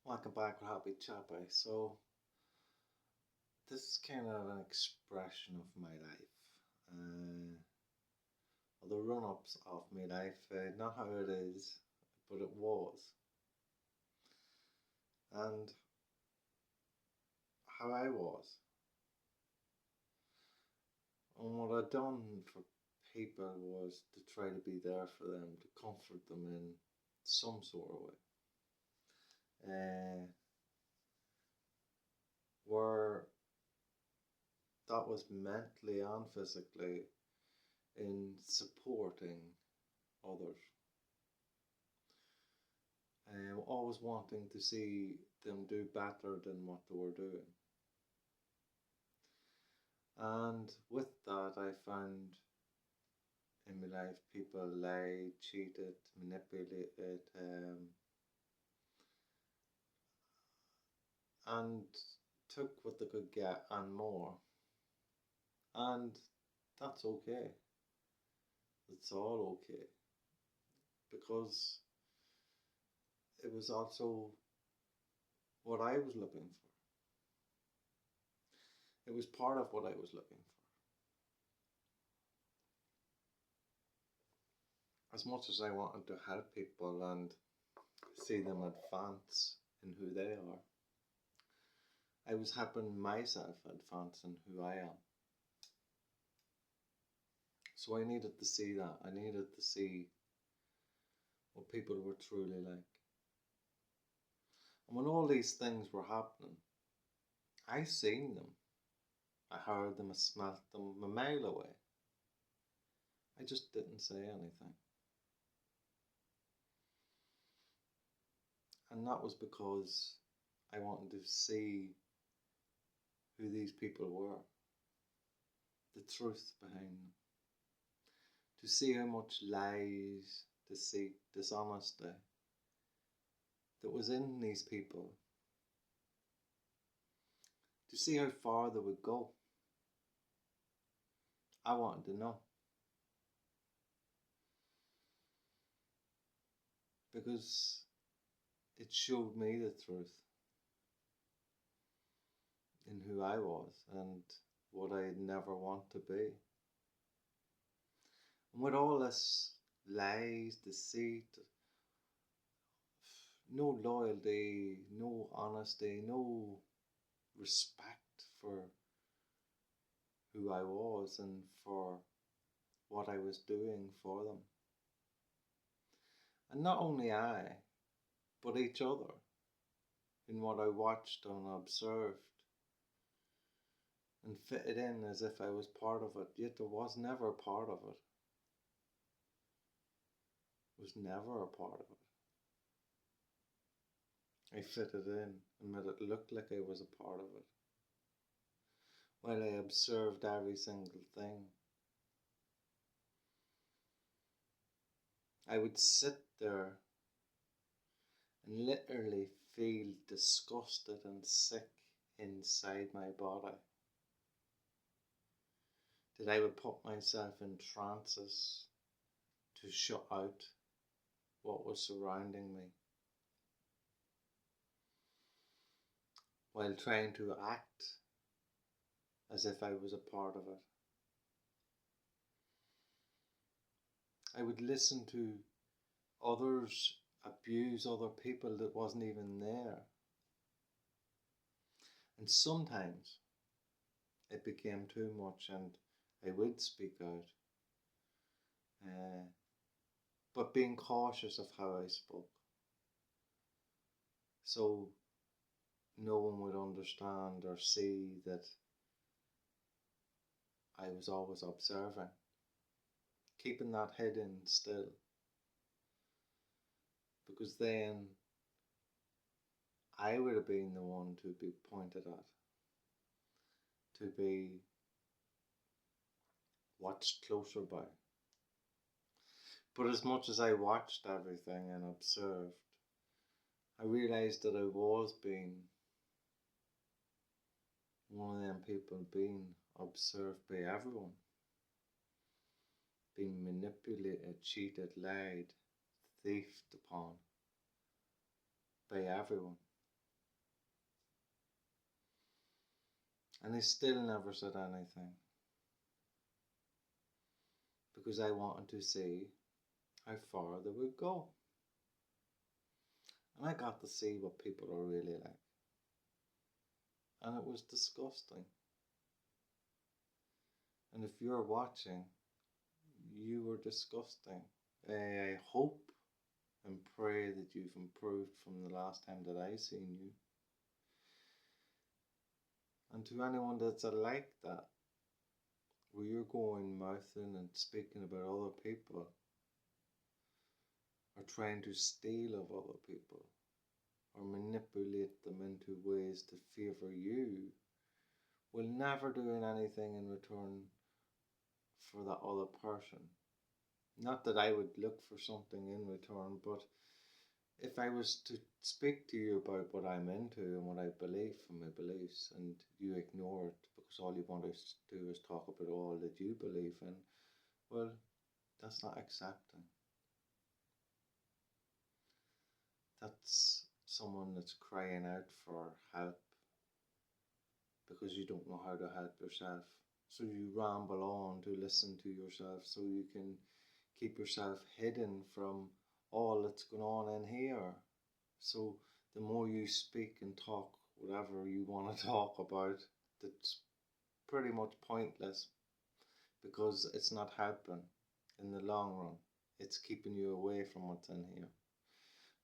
Welcome back with Happy Chappy. So, this is kind of an expression of my life. Or the run ups of my life. Not how it is, but it was. And how I was. And what I'd done for people was to try to be there for them, to comfort them in some sort of way. Where that was mentally and physically in supporting others. Always wanting to see them do better than what they were doing. And with that, I found in my life people lied, cheated, manipulated, and took what they could get and more. And that's okay. It's all okay. Because it was also what I was looking for. It was part of what I was looking for. As much as I wanted to help people and see them advance in who they are, I was helping myself advance in who I am. So I needed to see that. I needed to see what people were truly like. And when all these things were happening, I seen them. I heard them, I smelt them a mile away. I just didn't say anything. And that was because I wanted to see who these people were, the truth behind them, to see how much lies, deceit, dishonesty that was in these people, to see how far they would go. I wanted to know. Because it showed me the truth in who I was and what I'd never want to be. And with all this lies, deceit, no loyalty, no honesty, no respect for who I was and for what I was doing for them. And not only I, but each other, in what I watched and observed, and fitted in as if I was part of it, yet I was never a part of it. Was never a part of it. I fitted in and made it look like I was a part of it, while I observed every single thing. I would sit there and literally feel disgusted and sick inside my body. That I would put myself in trances to shut out what was surrounding me, while trying to act as if I was a part of it. I would listen to others abuse other people that wasn't even there. And sometimes it became too much and I would speak out. But being cautious of how I spoke. So no one would understand or see that I was always observing. Keeping that hidden still. Because then I would have been the one to be pointed at. To be watched closer by. But as much as I watched everything and observed, I realised that I was being one of them people being observed by everyone. Being manipulated, cheated, lied, thieved upon by everyone. And I still never said anything because I wanted to see how far they would go. And I got to see what people are really like. And it was disgusting. And if you're watching, you were disgusting. I hope and pray that you've improved from the last time that I seen you. And to anyone that's like that, where you're going mouthing and speaking about other people, or trying to steal of other people, or manipulate them into ways to favour you, will never doing anything in return for that other person. Not that I would look for something in return, but if I was to speak to you about what I'm into and what I believe from my beliefs, and you ignore it because all you want to do is talk about all that you believe in, well, that's not accepting. That's someone that's crying out for help because you don't know how to help yourself. So you ramble on to listen to yourself so you can keep yourself hidden from all that's going on in here. So the more you speak and talk whatever you want to talk about, that's pretty much pointless because it's not helping in the long run. It's keeping you away from what's in here.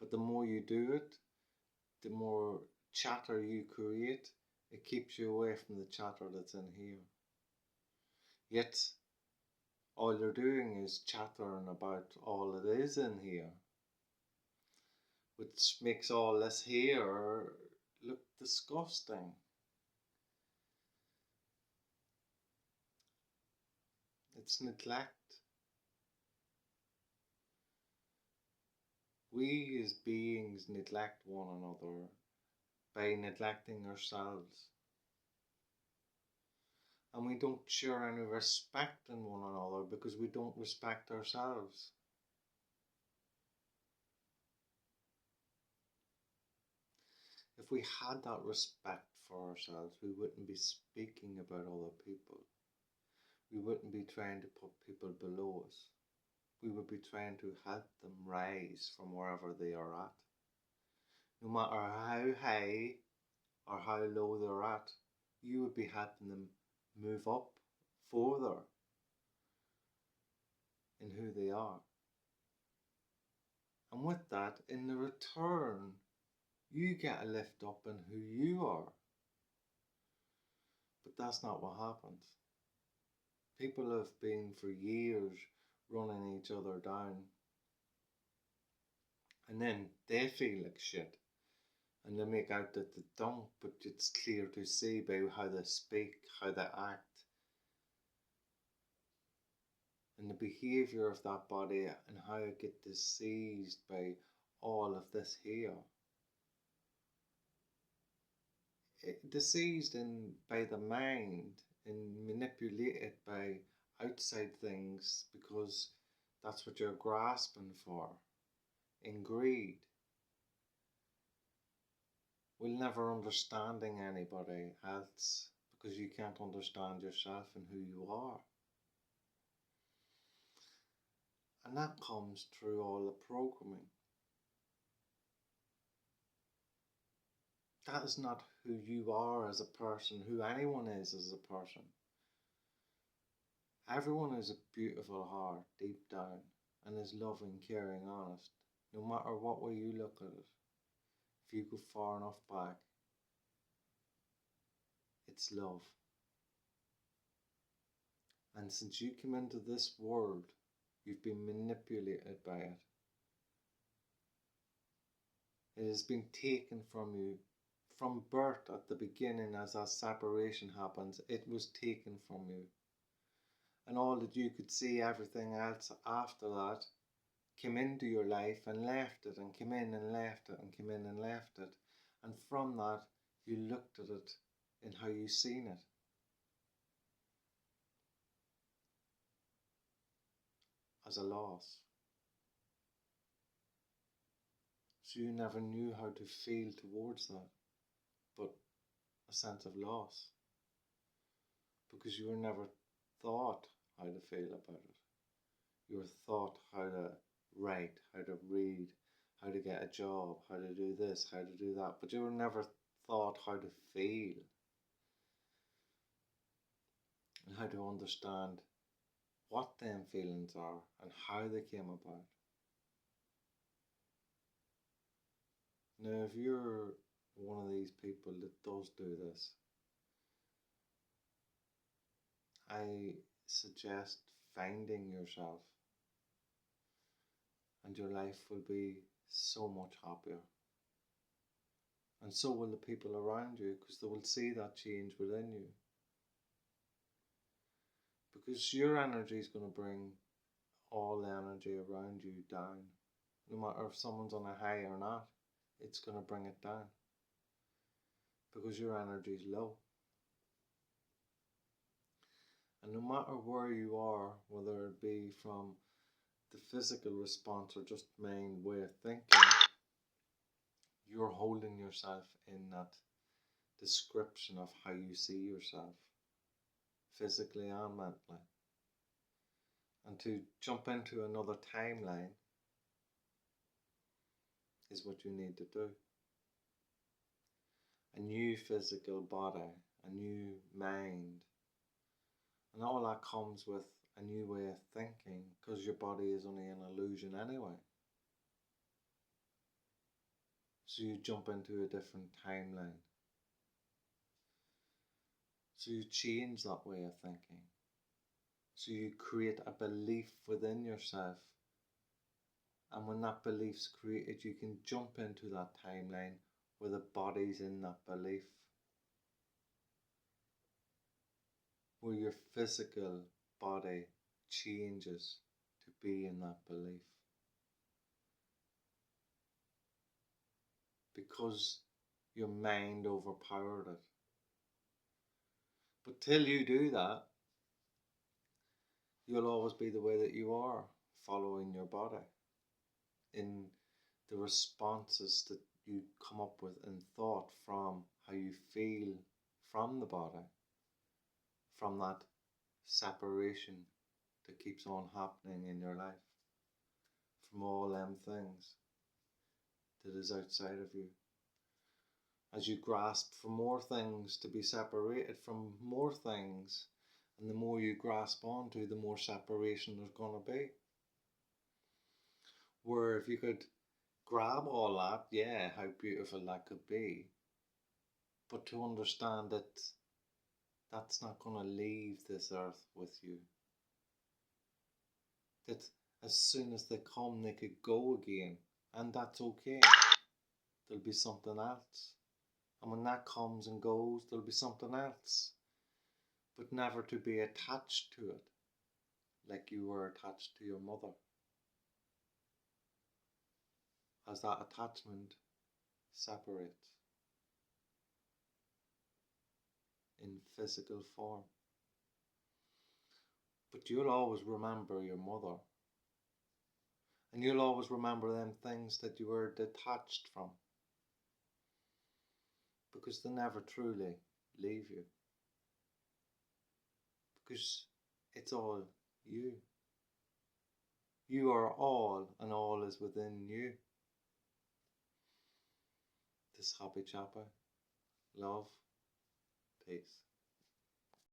But the more you do it, the more chatter you create, it keeps you away from the chatter that's in here. Yet, all you're doing is chattering about all it is in here, which makes all this here look disgusting. It's neglect. We as beings neglect one another by neglecting ourselves. And we don't share any respect in one another because we don't respect ourselves. If we had that respect for ourselves, we wouldn't be speaking about other people. We wouldn't be trying to put people below us. We would be trying to help them rise from wherever they are at. No matter how high or how low they're at, you would be helping them move up further in who they are. And with that, in the return, you get a lift up in who you are. But that's not what happens. People have been for years running each other down. And then they feel like shit. And they make out that they don't, but it's clear to see by how they speak, how they act, and the behaviour of that body and how it gets diseased by all of this here. Diseased by the mind and manipulated by outside things because that's what you're grasping for in greed. We'll never understanding anybody else because you can't understand yourself and who you are. And that comes through all the programming. That is not who you are as a person, who anyone is as a person. Everyone has a beautiful heart deep down and is loving, caring, honest, no matter what way you look at it. If you go far enough back, it's love. And since you came into this world, you've been manipulated by it. It has been taken from you. From birth at the beginning, as that separation happens, it was taken from you. And all that you could see, everything else after that, came into your life and left it, and came in and left it, and came in and left it. And from that, you looked at it in how you seen it. As a loss. So you never knew how to feel towards that, but a sense of loss. because you were never taught how to feel about it. You were taught how to write, how to read, how to get a job, how to do this, how to do that, but you were never taught how to feel and how to understand what them feelings are and how they came about. Now, if you're one of these people that does do this, I suggest finding yourself, and your life will be so much happier. And so will the people around you, because they will see that change within you. Because your energy is going to bring all the energy around you down. No matter if someone's on a high or not, it's going to bring it down. Because your energy is low. And no matter where you are, whether it be from the physical response or just mind way of thinking, you're holding yourself in that description of how you see yourself, physically and mentally. And to jump into another timeline is what you need to do. A new physical body, a new mind, and all that comes with a new way of thinking, because your body is only an illusion anyway. So you jump into a different timeline. So you change that way of thinking. So you create a belief within yourself. And when that belief's created, you can jump into that timeline where the body's in that belief. Where your physical body changes to be in that belief. Because your mind overpowered it. But till you do that, you'll always be the way that you are, following your body in the responses that you come up with in thought from how you feel from the body, from that separation that keeps on happening in your life, from all them things that is outside of you. As you grasp for more things to be separated from more things, and the more you grasp onto, the more separation there's going to be. Where if you could grab all that, yeah, how beautiful that could be, but to understand that that's not going to leave this earth with you. That as soon as they come, they could go again, and that's okay. There'll be something else. And when that comes and goes, there'll be something else. But never to be attached to it, like you were attached to your mother. As that attachment separates in physical form. But you'll always remember your mother. And you'll always remember them things that you were detached from. Because they never truly leave you. Because it's all you. You are all, and all is within you. This Happy Chappa. Love. Peace.